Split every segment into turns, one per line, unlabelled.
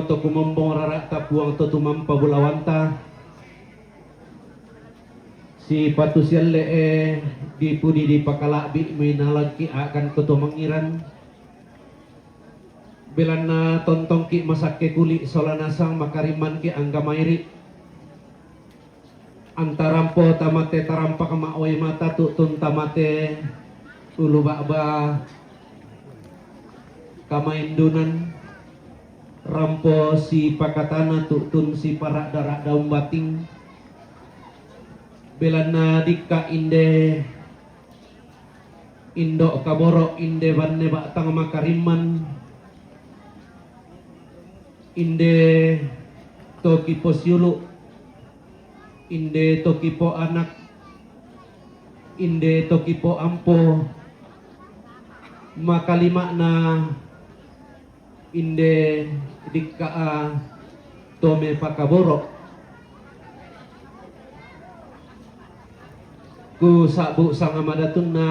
to kumombong rara tapuang to tumampa bulawanta si patusial di pudi di pakalabi may nalagki akan ko tumangiran bilan na tontong ki masakke kuli solanasang makariman ki ang gamayri antarampo tamate tarampa kamaoy mata tutun tamate ulu baba kamaindunan rampo si pakatana tutun si para darak daun bating belana dikka inde indo kaboro inde banne batang makariman inde toki posyulu inde toki po anak inde toki po ampo makalima na inde dikka tome pakaboro ku sabu sanga madatun na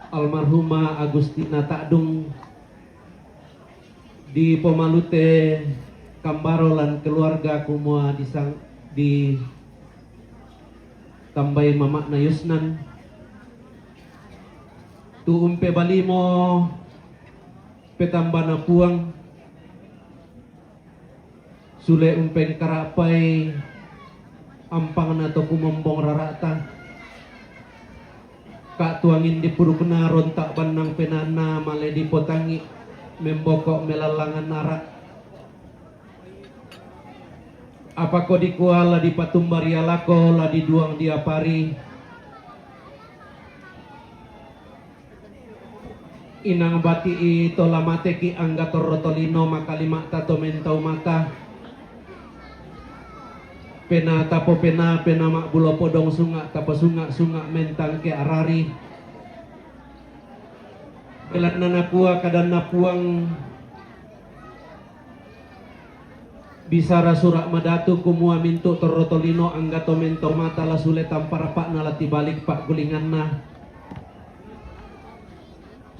almarhuma Agustina Takdung di Pomalute Kambaro lan keluarga kumua di tambay mamak na yusnan tu umpe balimo petamba na puang sule umpen karapay ampang na to kumombong rarata katuangin di purukna rontak banang penana male di potangi membokok melalangan narak apa ko di kuala di patumbaria lako la di duang dia pari inang bati ito lamate ki angga torotolino makalima tato mentau mata pena tapo pena mak bulo podong sunga tapo sunga mentang ke arari belat nanapua kadan napuang bisara surak madatu kumua mintu torotolino angga to mento mata la sule tampar pak nalati balik pak gulingan na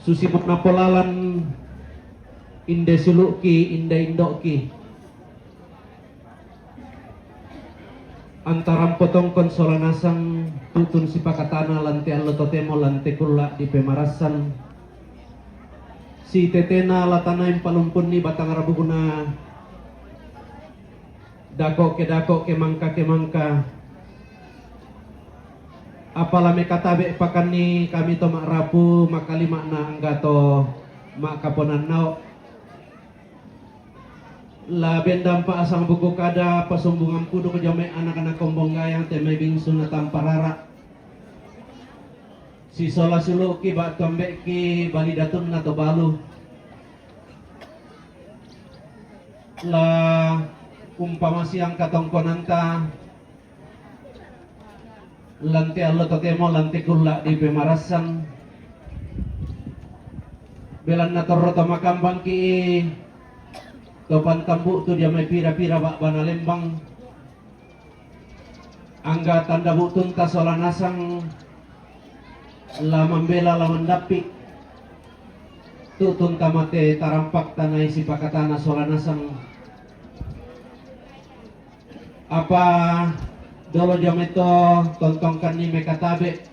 susi napolalan inde suluki inde indoki antaram potong konsolanasang tutun si pakatana lante allototemo lante kulla di pemarasan si tetena latana yang palumpun ni batang rabuguna dako ke mangka apalame katabe pakan ni kami to mak rapu makali makna anggato mak kaponan nao la bendam pa asang buku kada pasumbungan kudu ke jame anak-anak kombong gayang temai bingsu na tamparara si sola sulu ki bat kambek ki balidatun na to balu la umpama siang katongkonanta lante allo totemo lante kulla di pemarasan belan na torrota makambang ki topan tambu tu dia mai pira-pira bak bana lembang angga tanda butun tasola nasang la membela la mendapi tutun tamate tarampak tanai si pakatana sola nasang apa dolo jam itu tontongkan ni mekatabe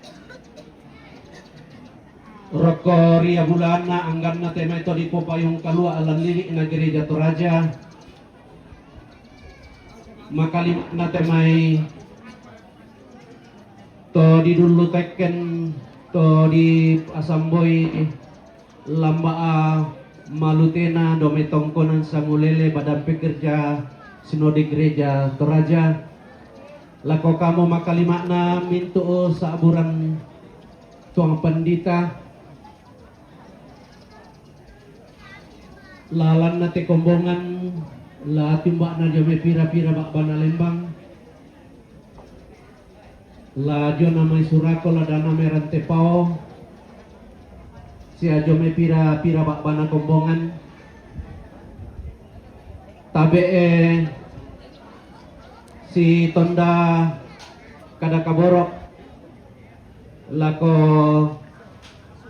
roko ria bulana anggan na tema itu di popayung kalua alan lirik na gereja Toraja makali na temai to di dulu teken to di asamboy lamba malutena dometongkonan samulele badan pekerja sinode gereja Toraja lako kamu makali makna mintu saburan tuang pendita lalan nate kombongan la timbak na jame pira-pira bak bana lembang la jo namai surako la dana merante pao si ajome pira-pira bak bana kombongan tabe si tonda kada kaborok lako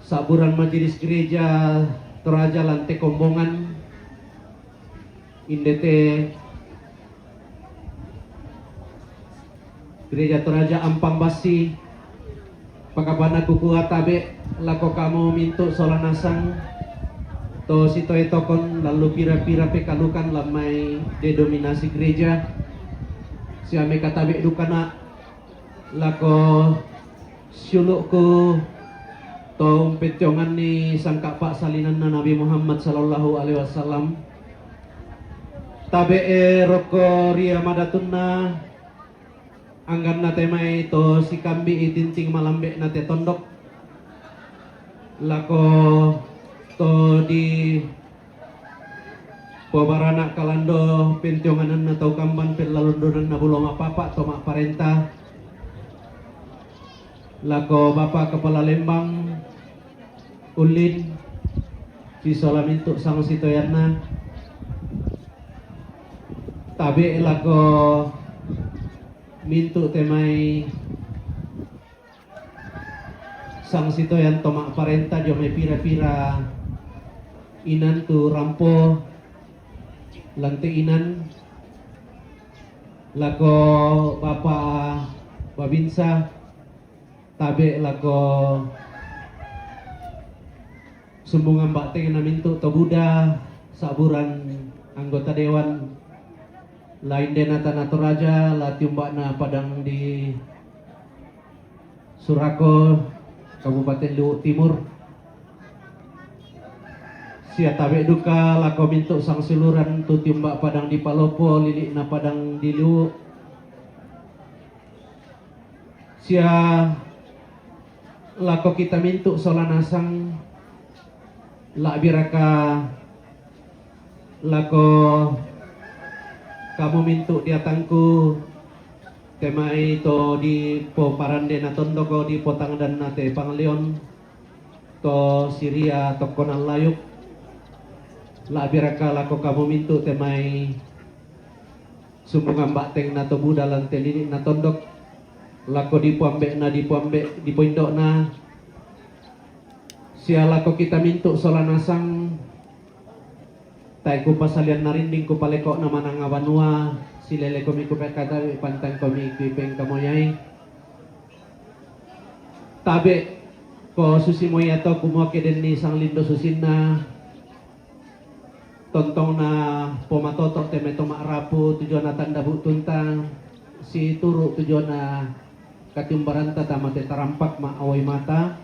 saburan majelis gereja Toraja lante kombongan indete Gereja Toraja Ampang Basi pakabana kuku atabe lako kamu mintu solanasang to sito etokon lalu pira-pira pekalukan lamai dedominasi gereja siame katabe dukana lako sulukku to petiongan ni sangka pak salinan na Nabi Muhammad sallallahu alaihi wasallam tabe roko ria madatunna anggan nate mai to si kambi itinting malambe nate tondok lako to di pobarana kalando pentionganan na tau kamban pelalundunan na bulong apa to mak parenta lako Bapak Kepala Lembang Ulin si Solamintuk sang sitoyana tabe lako mintu temai sang sitoyan tomak parenta jome pira-pira inan tu rampo lante inan lako Bapak Babinsa tabe lako sumbungan bakte na mintu to Buddha saburan anggota dewan lain denata na Toraja la tiumbak na padang di Surako Kabupaten Luwu Timur sia tabe duka lako mintu sang siluran tu tiumbak padang di Palopo lilik na padang di Luwu sia lako kita mintu solanasang la biraka lako kamu mintu diatangku temai to di po parande na tondoko di potang dan nate panglion to Syria to konan layuk la biraka lako kamu mintu temai sumbungan bakteng na to Buddha lante lilik na tondok lako di puambe di poindok na sia lako kita mintu solanasang tai ku pasalian narinding ku paleko na manang awanua silele komi ku pekata pantang komi kipeng kamoyai tabe ko susi moyato kumoke den ni sang lindo susinna tontong na pomatotok temeto makrapu tujuan na tanda butuntang si turu tujuan na katimbaranta tamate tarampak ma away mata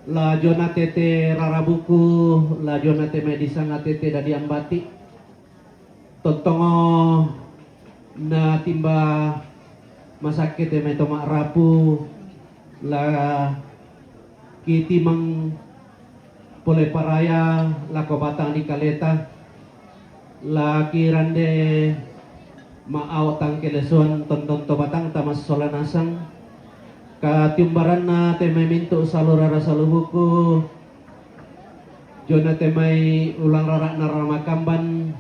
la jona tete rarabuku la jona te medisa tete dadi ambati totongo na timba masakit te meto makrapu la kiti mang pole paraya la ko batang di kaleta la kirande maaw tang keleson tonton to batang tamas solanasang katiumbaran na temay minto salurara salubuku jona temay ulang rara na ramakamban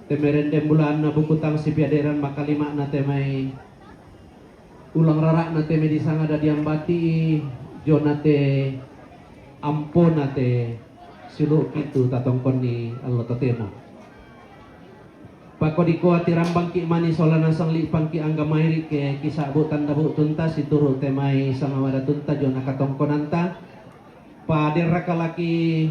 temerendem bulan na bukutang si piaderan makalima na temay ulang rara na temay disanga da diambati jona te ampon na te silu kitu tatongkon ni Allah totemo Pako di kuat tirambang ki mani solana sang lipang ki angga mairi ke kisah bu tanda bu tunta si turu temai sama wada tunta jona katongkonanta pa deraka laki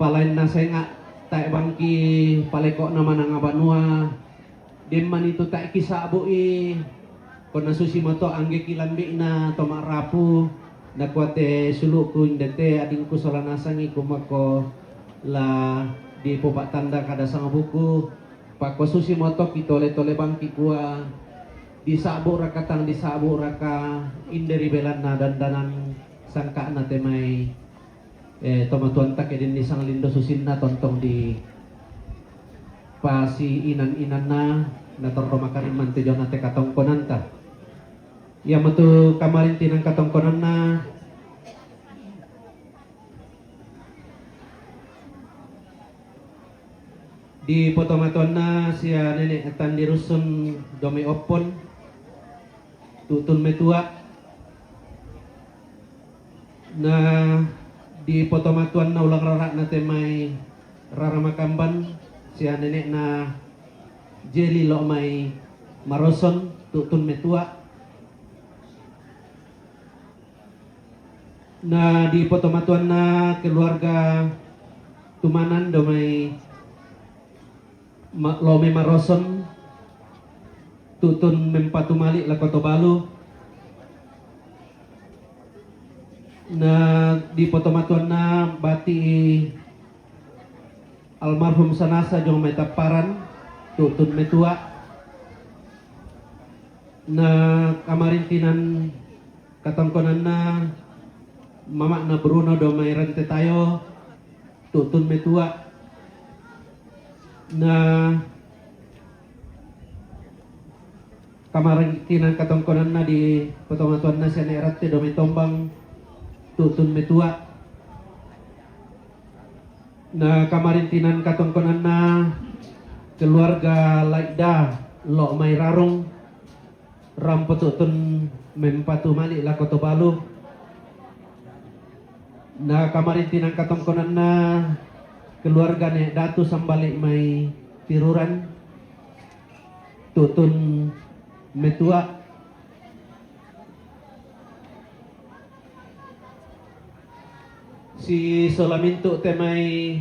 palain na senga tak bangki paleko nama nang abanua demman itu tak kisah bu i kona susi moto angge kilambi na tomak rapu na kuate suluku indete adingku solana sangi kumako la di popak tanda kada sang buku Pako susi motok itole-tole bangki gua disabuk rakatang disabuk raka inderi belan na dandanan sangka na temai tomatuan tak edin nisang lindo susin na tontong di pasi inan-inan na torro makariman tujuan na te katongkonan ta ya metu kamarin tinang katongkonan na di potomatuan na siya nenek etan di rusun domi opon tutun metua na di potomatuan na ulang rara na temay rara makamban siya nenek na Jelly lo may maroson tutun metua na di potomatuan na keluarga tumanan do may lo may maroson tutun mempatumali la Cotabalu na di potomatuan na bati almarhum sanasa jong may taparan tutun metua na kamarintinan katangkonan na mama na Bruno do may rente tayo tutun metua na kamarintinan katangkonan na di potomatuan na siya nairate do may tombang tutun metua na kamarintinan katongkonan na keluarga Laida lo may rarong rampotutun mempatu mali la Cotabalu na kamarintinan katongkonan na keluarga ne datu sambalik may tiruran tutun metua si Solaminto temay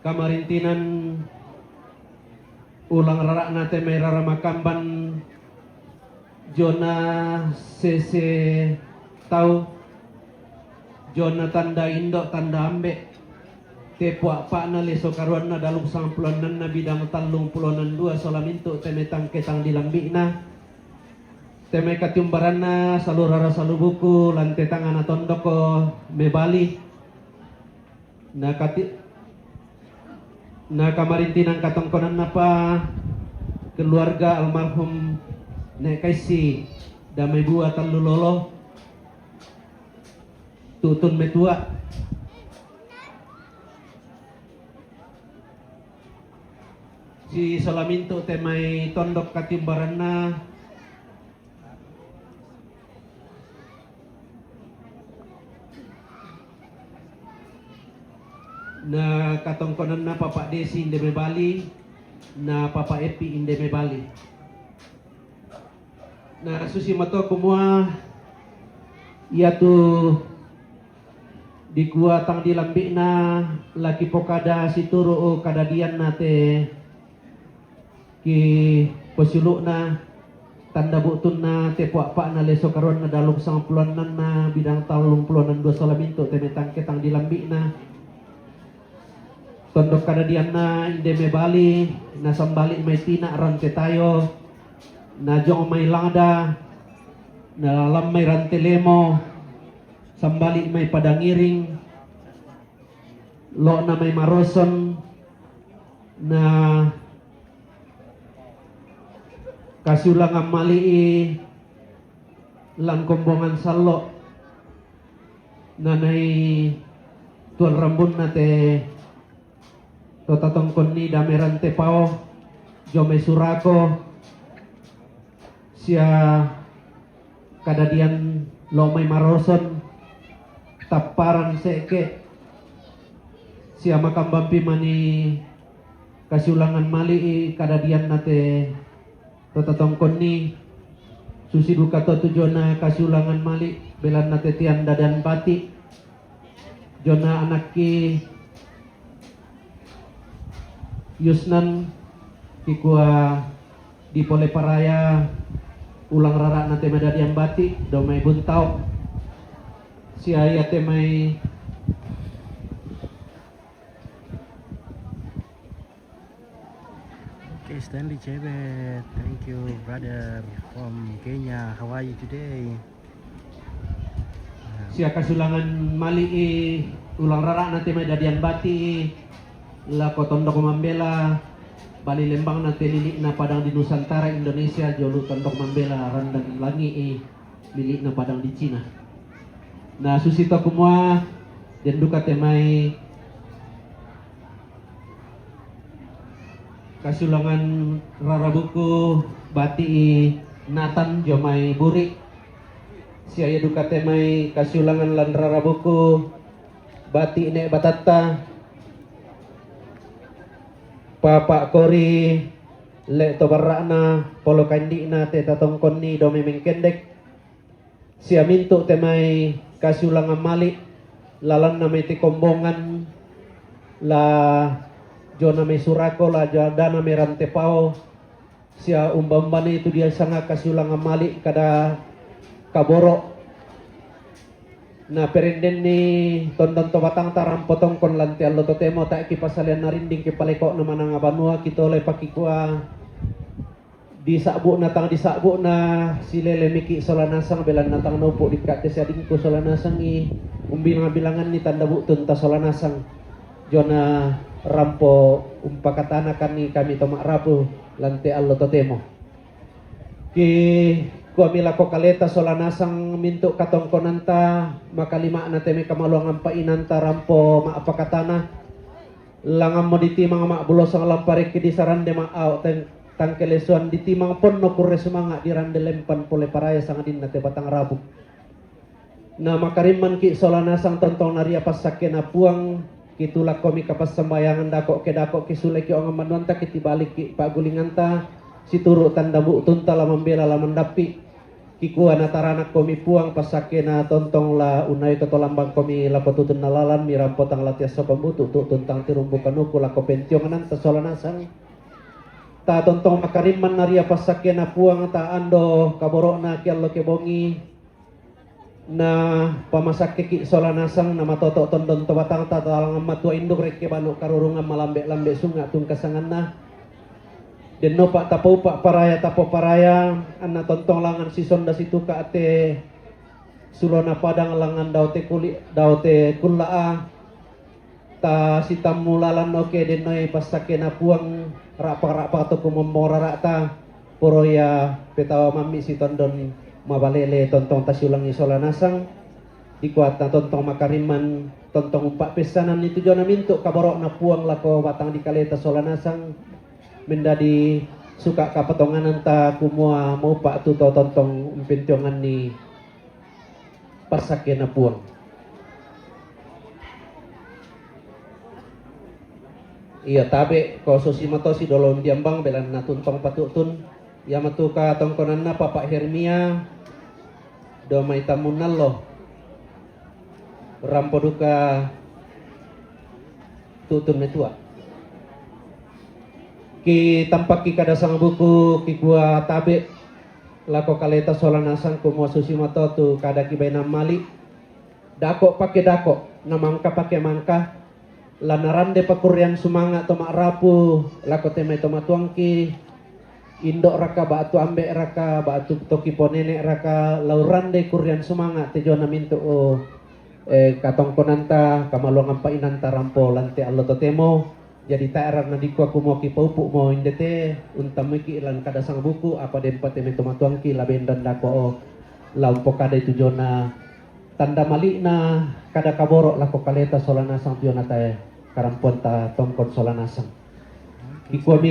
kamarintinan ulang rarak na temay raramakamban Jona Sese Tau Jona tanda Indo tanda Ambe tepua pak na leso karuan na dalung sang pulunan na bidang talung pulunan dua Solaminto temay tangketang dilambi na temay katiumbaran na salurara salubuku lante tangan na tondoko mebali na kamarintinan katongkonan na pa keluarga almarhum nek kaisi damay buat talulolo tutun metua si Solaminto temay tondok katiumbaran na katongkonan na Papa Desi Indeme Bali na Papa Epi Indeme Bali na susi mato kumua ia tu di gua tang dilambi na laki pokada situru o kadadian na te ki posuluk na tanda butun na te puak pak na leso karon na dalung sang pulunan na bidang talung pulunan dua Solaminto te metang ketang dilambi na tondok kadadian na Indeme Bali na sambalik may tina rante tayo na jong may langda na alam may rante lemo sambalik may padangiring lo na may maroson na kasulang ang mali lang kombongan salo na nay tuan rambun na te totatongkon ni damerante pao jome surako siya kadadian lomay maroson taparan seke siya makambampi mani kasulangan mali kadadian nate totatongkon ni susi duka to tujona kasulangan mali belan nate tian dadan pati jona anaki Yusnan kikua di pole paraya ulang rarak na tema dadian bati domay buntau si ayat temay
Okay, Stanley Chebet, thank you brother from Kenya. How are you today?
siya kasulangan mali ulang rarak na tema dadian bati la Kotondo Mambela Bali Lembang na telilik na padang di Nusantara Indonesia jolu Tondok Mambela randang langi milik na padang di Cina na susito kumua dan duka temay kasulangan rarabuku bati Nathan jomay buri siya duka temay kasulangan lan rarabuku bati ne batata Papa Kori le to barana polo kandi na te tatongkon ni do memeng kendek sia mintu te mai kasulang mali lalan na may te kombongan la jona may surako la jadana may rantepao sia umbambani itu dia sanga kasulang mali kada kaboro na perinden ni tondon to batang taram potong kon lanti allo to temo ta kipasalian narinding kipaleko na manang abanua kito le pakikua disakbu na silele miki solanasang belan natang nopo dikate sading ko solanasang i bilangan ni tanda butun ta solanasang jona rampo umpakatana kami to makrapu lanti allo to temo ki kuamila ko kaleta solanasang mintu katongkonanta makalima na teme kamaluangan painanta rampo maapakatana langam mo ditimang maabulosang lamparik di sarande maaw tangkelesuan ditimang pon no kurre sumanga dirande lempan pole paraya sangadin na te batang rabu na makariman ki solanasang tontong naria pasake na puang kitulak komi kapas sembayangan dako ki suleki onga manuanta kitibalik ki pagulinganta situru tanda butun tala membela la mendapi kikua natarana komi puang pasake na tontong la unai ketolambang komi la petutun nalalan miram potang latias pembutu tu tuntang tirumbukan uku la kopentiongan ta solanasang ta tontong makariman naria pasake na puang ta ando kaborona kiallo kebongi na pamasake ki solanasang na matoto tondon to batang ta talang matua induk rek banu karurungan malambe sunga tung kasangan na den no pak tapo paraya anna tontong langan si sonda situ ka ate sulona padang langan daute kullaa ta sitamulalan oke den noi pasake na puang rapa to kumomora rata poroya petawa mami si tondon mabalele tontong tasiulangi solanasang dikuat na tontong makariman tontong umpak pesanan itu jona mintu kaborok na puang lako batang di kaleta solanasang mendadi suka kapatongan ta kumua mau pak tu tontong umpentiongan ni pasake na puang iya tabe ko sosimato si dolom diambang belan na tuntong patutun ya matuka tongkonan na Papa Hermia do may tamunan lo rampo duka tutun metua ki tampak ki kada sang buku ki gua tabe lako kaleta solanasang kumua susimato tu kada ki bainam mali dako pake dako namangka pake mangka lanarande pakurian sumanga to makrapu lako temai to matuangki indok raka batu ambek raka batu toki ponene raka laurande kurian sumanga tejona mintu katongkonanta kamaluangan painanta rampo lante allo totemo jadi taerak na diko aku mo ki paupuk mo indete untam iki lan kada sang buku apa dempa teme tomatuangki labendan dako lampo kada itu jona tanda malikna kada kaborok lako kaleta solanasang piona tae karamponta tongkon solanasang kikua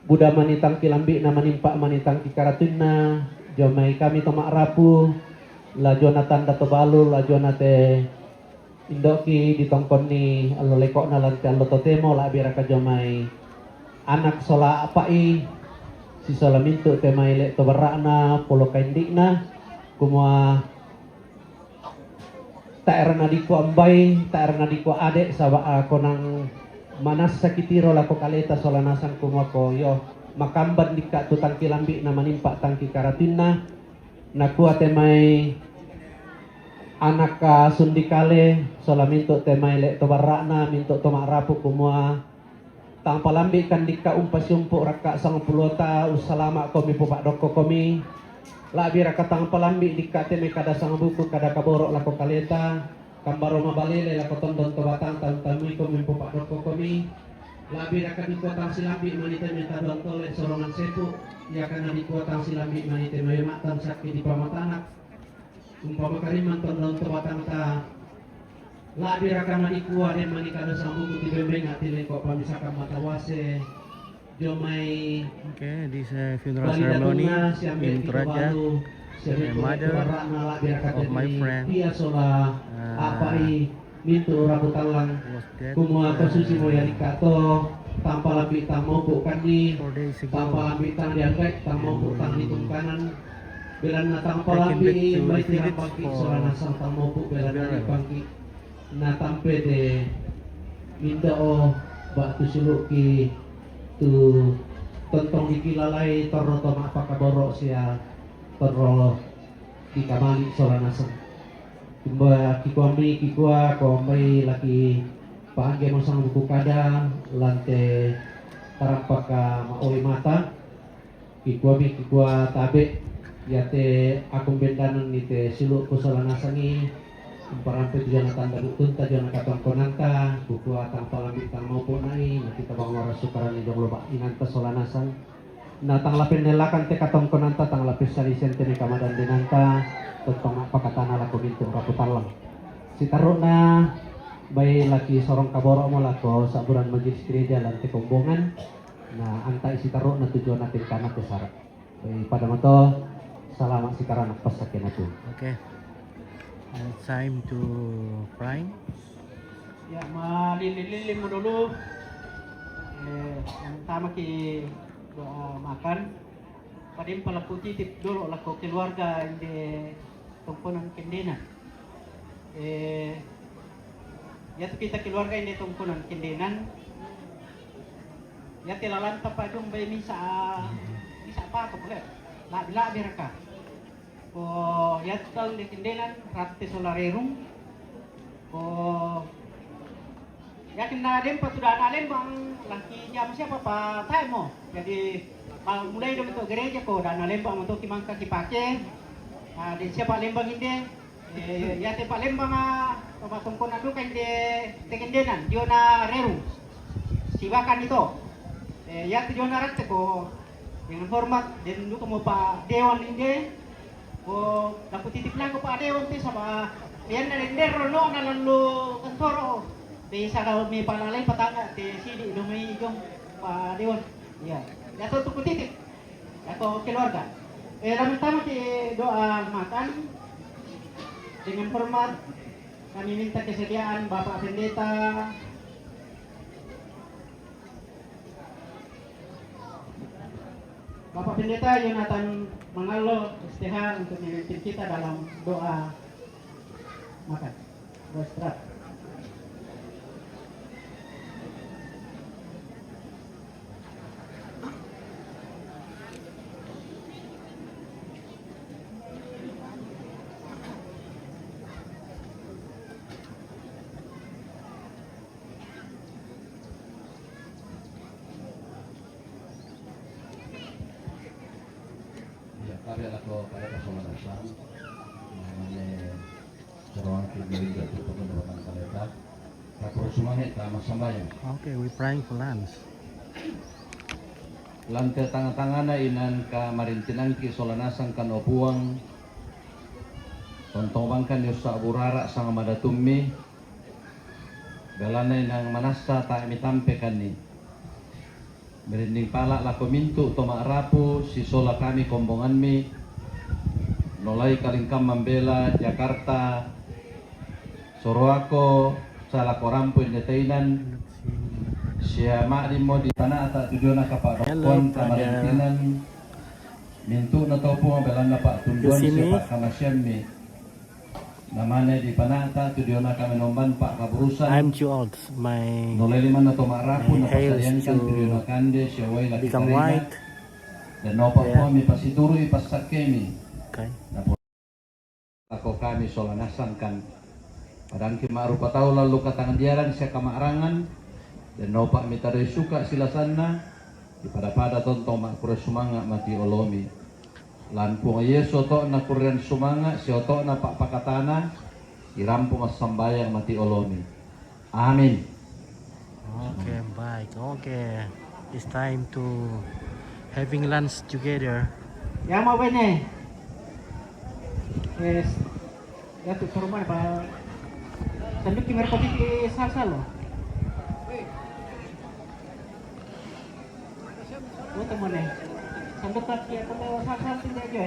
Buddha manitang kilambi na manimpa manitang kikaratunna jomai kami to makrapu la Jonathan dato balu la Jonate indoki ditongkon ni allo lekok na lanti allo totemo la biraka jomai anak sola apai si sola mintu temai le to barakna polo kaindikna kumua taerna diko ambai taerna diko adek sawa konang manas sakitiro lako kaleta solanasang kumako yo makamban dika tu tangki lambi na manimpa tangki karatinna nakua temai anak ka sundikale sola minto temai le to barakna minto to makrapu kumua tang palambi kan dika umpasumpu raka sang pulota usalama komi pupak doko komi labi raka tang palambi dika temai kada sang buku kada kaborok lako kaleta kambaro mabalele la kotondon to batang tantanui ko mimpo pak doko komi labi raka di kota silambi manite meta don tole sorongan sepu ya kana di kota silambi manite mayo matan sakti di pamatanak umpama kariman tondon to batang ta labi raka mani kuwa den mani kada sambuku di bembeng atile ko pamisaka matawase jomai
Okay, this funeral ceremony in Toraja. The mother of my friend
apai mintu rabutalang
was dead.
kumua kasusi moya dikato tanpa labih tang mau bukan ni
4 days
tanpa
ago.
labih tang diangkat tang mau bukan hitung kanan belan na tanpa
Taken back
labih
to
may
the
tirang
village
bangki
for
soalnya nasang tang mau bu belan na
burial.
bangki na tampe de minda o ba tu suluk ki tu tontong dikilalay torno to mapakaboro siya torno di kamali soalnya nasang Timba kikua komai laki pahange mo sang buku kada lante tarampaka maoi mata kikua tabe yate akong bendanan nite silu ko sa lanasangi parampe tujuan tanda butun tajuan katong konanta buku atang palambit tang maupo nai nakita bang oras sukaran ni jong loba inanta solanasan na tanglapin nelakan te katong konanta tanglapin sa lisente ni kamadan dinanta tentang pakatana la kuminto raputan lang si taro na bay laki sorong kaboro mo lako sa buran majlis gereja lan te kombongan na anta si taro na tujuan natin kana te sara bay pada mo to salamat si karanak pasakin na to.
Okay. It's time to prime.
Ya, malilin mo dulu. Yang pertama doa makan. Padim pala putih tip dulu lako keluarga di tungkunan kendena. Ya tu kita keluarga ini tungkunan kendenan. Ya tilalanta pa dong bay misa apa boleh. Bila biraka. Ya tal di kendenan rati solarerung. Yakin na din patudan alin bang laki jam siapa pa tayo mo. Jadi mulai dong itu gereja ko dan alembang untuk kimangka kipake. Di siapa lembang hindi ya te palembang pamatungkon na duka hindi tekendenan dio na reru. Sibakan ito. Ya te dio na rat ko dengan format dan duka mo pa dewan hindi. Dapat titip lang ko pa dewan te sama yan na lindero no na lalu kantoro. Bisa kalau may palalay patanga te sidi dumay igong pa dewan. Ya. Ya tuh titip. Atau keluarga. Pertama doa makan dengan hormat kami minta kesediaan Bapak Pendeta Yonatan Mangalo STH untuk memimpin kita dalam doa makan. Beristirahat.
Kami ako pada kesolanasan namanya Corong Kibiri Jatuh Pengendorokan Kaleta Kapur Sumangit Lama Sambayang
Okay, we praying for lunch.
Lante tangan-tangan inan ka marintinan ki solanasan kan opuang tontong bangkan yusa burara sang madatummi galana inang manasa ta mitampe kan ni merinding pala lako mintu toma rapu si sola kami kombongan mi nolai kalingkam membela Jakarta Soroako salah korampu indetainan siya mo di tanah atau tujuan kapak dokon kamarintinan mintu na topo belan na pak tunduan siya pak kamasyan mi namanya di panata tujuan kami nomban pak kaburusan
I'm too old. My
nolai lima na tomarapu na
hair
pasalian
is
kan
to
tujuan kande siya way lagi
become
karena
white.
dan nopo
Yeah.
po mi pasituro ipasak kemi
Okay.
ako kami solanasan kan padang kimarupa tau lalu katangan diaran siya kamarangan dan nopa mitare suka silasanna pada tontong makure sumanga mati olomi lampung yeso to na kurian sumanga sioto na pak pakatana irampung sambayang mati olomi amin.
Okay, bye. Okay. It's time to having lunch together.
Ya mau bene. Ya tu rumah pa. Sanduk kimer kopi ki sal-sal lo. Lo temen sanduk kaki atau sal-sal tidak aja.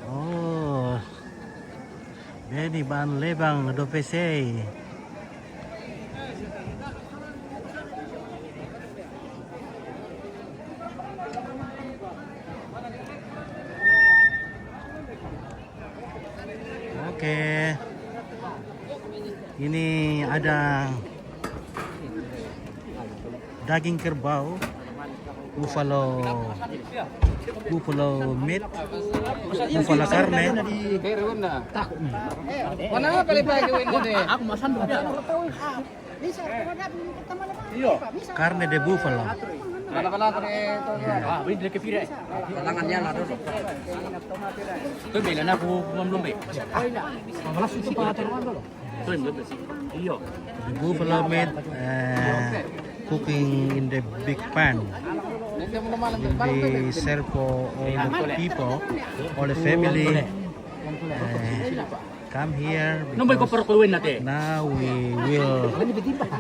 Oh. Benny Ban Lebang do PC. Ini ada daging kerbau, buffalo meat, buffalo karne.
Mana kali pakai ini? Aku masan dulu.
Karne de buffalo.
Kala-kala itu. Beli dari kepira. Tangannya lah dulu. Itu bela na aku belum be. Malas itu pa taruhan dulu. Itu belum sih. Iyo.
The buffalo meat cooking in the big pan. Will be served for all the people, all the family. Come here because now we will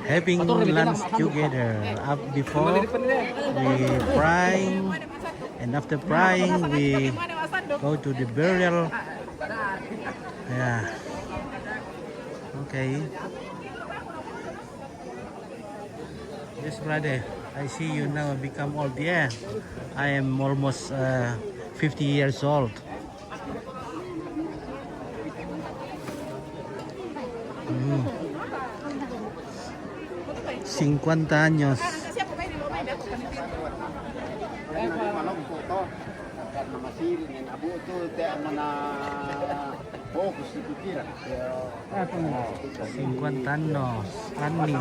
having lunch together. Up before we frying, and after frying we go to the burial. Yeah. Okay. Yes, brother. I see you now become old. Yeah, I am almost 50 years old. 50 años. Cincuentanos, Anni.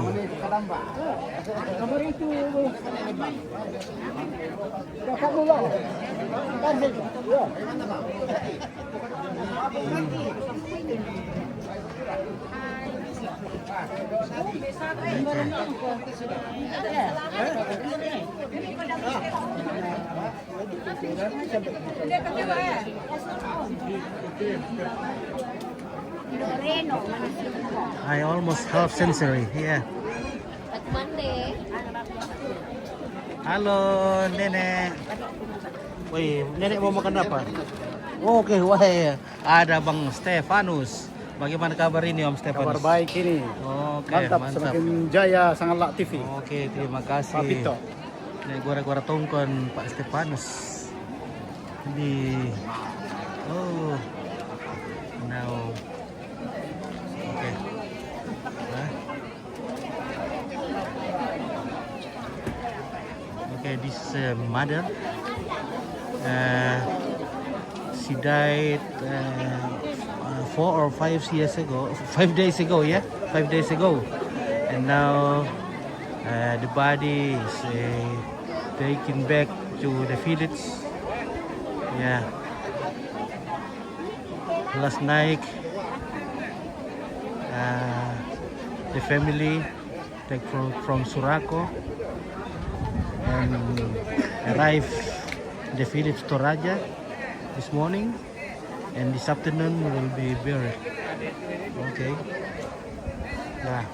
I almost half century, yeah. Halo, Nenek. Wih, Nenek mau makan apa? Oke, wah, ada Bang Stefanus. Bagaimana kabar ini Om Stefanus?
Kabar baik ini.
Oke,
Mantap,
mantap.
semakin jaya sangat TV.
Oke, terima kasih.
Pak Vito.
Ini gora-gora tongkon Pak Stefanus. Di oh, now. Oke. Okay, this mother. She died 4 or 5 years ago, 5 days ago, yeah, 5 days ago, and now the body is taken back to the village. Yeah, last night the family take from Surako and arrived the village Toraja this morning. And this afternoon will be buried. Okay. Yeah.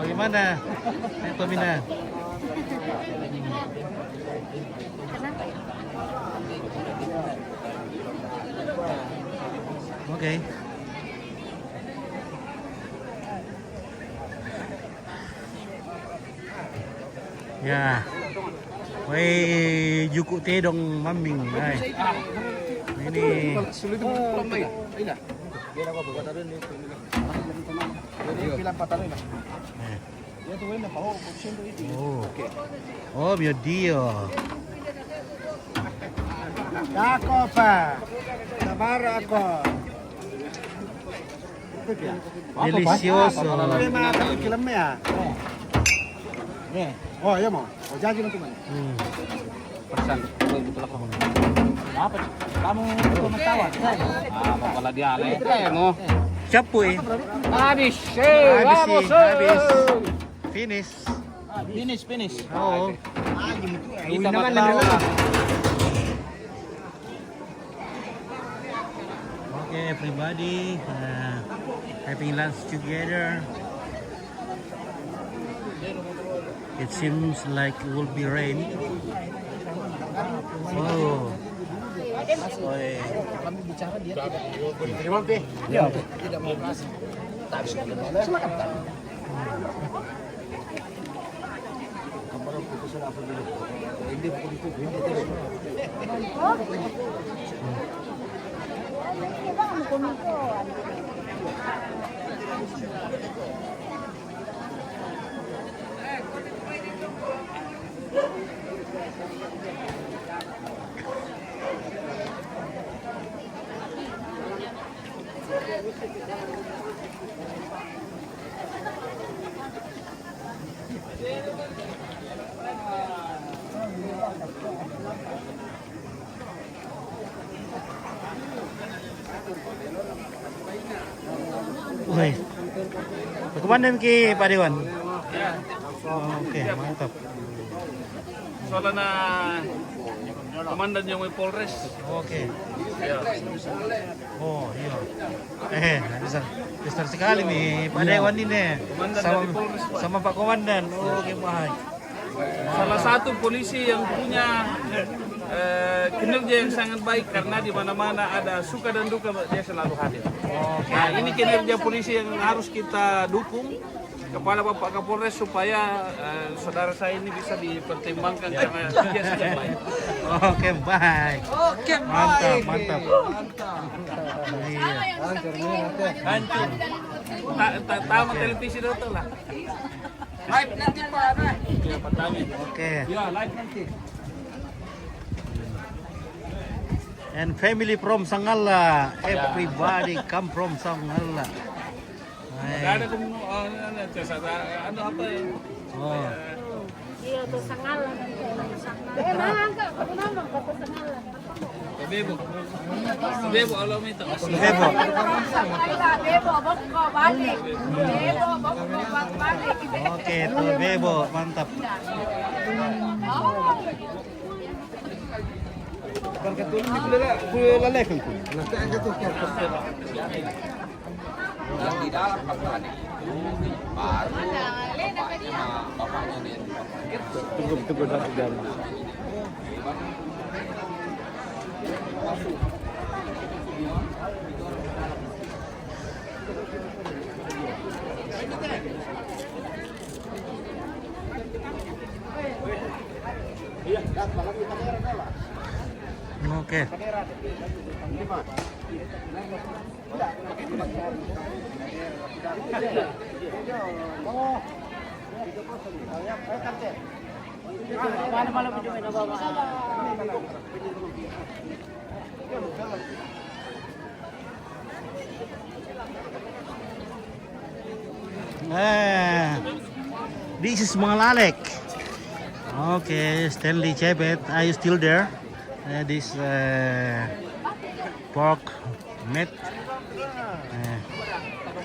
Bagaimana? Ito Mina. Okay. Ya. Wei juku te dong mambing. Ay. Ini. Oh mio Dio.
Ako pa. Sabar ako.
Delicioso.
Mga kilam ya. Oh, iya mo. O jadi nanti man.
Persen. Apa? Kamu tumatawag. Pala dia ale. Mo.
Chapu eh.
Habis.
Habis. Habis. Finish.
Finish.
Oo.
Kita matawa.
Okay, everybody having lunch together. It seems like it will be rain. Oh. Oi.
Kami bicara dia tidak. Ya, tidak mau kasih. Silakan. Kabar putusan apa dulu? Ini bukan itu, ini tidak.
Woi. Komandan ki Pak Dewan. Oke, mantap.
Soalnya komandan yang Polres.
Oke.
Ya.
Oh, iya. Besar, besar sekali nih Pak Dewan ini.
Komandan
Sama,
dari Polres, Pak.
sama Pak Komandan. Oke, baik.
Salah satu polisi yang punya kinerja yang sangat baik karena di mana-mana ada suka dan duka dia selalu hadir. Nah, ini kinerja polisi yang harus kita dukung kepada Bapak Kapolres supaya saudara saya ini bisa dipertimbangkan karena dia sangat baik.
Oke, baik.
Oke,
Mantap, mantap. Iya.
Hancur. Tamat televisi itu lah. Live nanti Pak. Ya, Pak Tami.
Oke.
Ya, live nanti.
And family from Sangala. Everybody come from Sangala.
Nggak ada ada apa ya?
Oh.
Iya, tuh Sangala. Mangga, aku nama kata Sangala.
Bebo. Bebo alam itu.
Bebo.
Bebo, boko balik. Bebo, boko balik.
Oke, tuh Bebo, mantap.
Tunggu nanti jam.
Oke. This is Mangalalek. Okay, Stanley Chebet, are you still there? This pork meat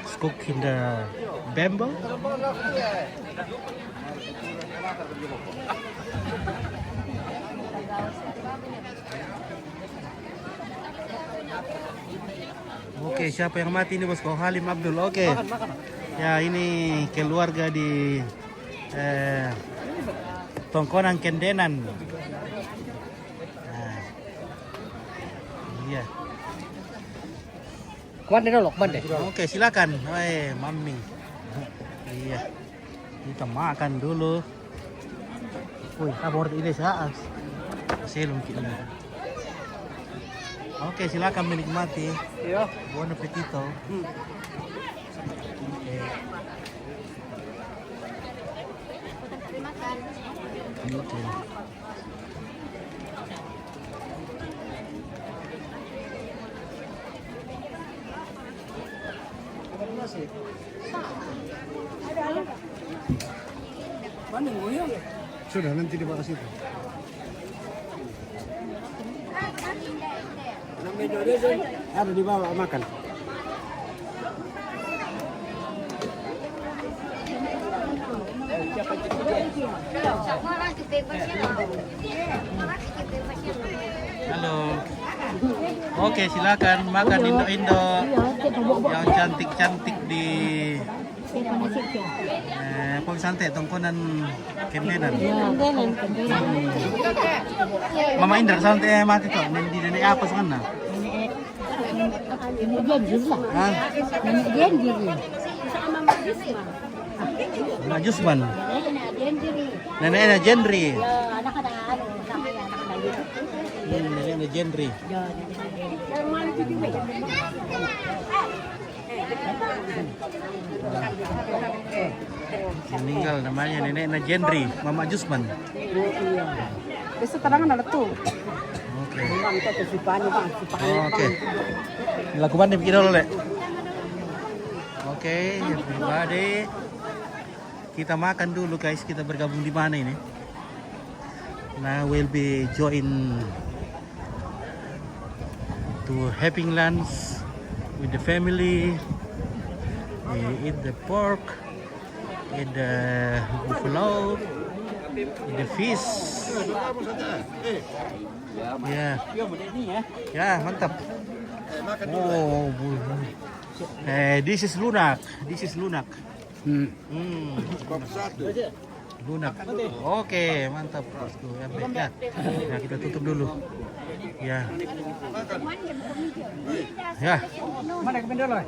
is cooked in the bamboo. Oke, siapa yang mati ini bosku? Halim Abdul. Oke. Ya, ini keluarga di Tongkonan Kendenan. Nah, iya.
Kuan deh loh, kuan deh.
Oke, silakan. Woi, mami. Iya. Kita makan dulu. Wih, kabor ini saat. Selum kita. Oke, silakan menikmati.
Iya.
Buon appetito. Oke. Oke.
Sudah nanti dibawa ke situ. Ada dibawa makan.
Halo. Oke, silakan makan Indo-Indo yang cantik-cantik di Pong Santai tongkonan kendenan. Mama Indra santai mati tuh, di nenek apa sana? Hah? Mama Jusman. Neneknya Jendri. Neneknya Jendri. Meninggal namanya neneknya Jendri, Mama Jusman.
Besok kadang ada tuh.
Oke. Oke. Dilakukan di dulu, Le. Oke, everybody. Kita makan dulu, guys. Kita bergabung di mana ini? Now we'll be join to having lunch with the family. We eat the pork, eat the buffalo, eat the fish. Ya, ya mantap. Oh, this is lunak. This is lunak. Lunak. Oke, mantap. Ya, ya kita tutup dulu. Ya. Ya.
Mana ke bendera?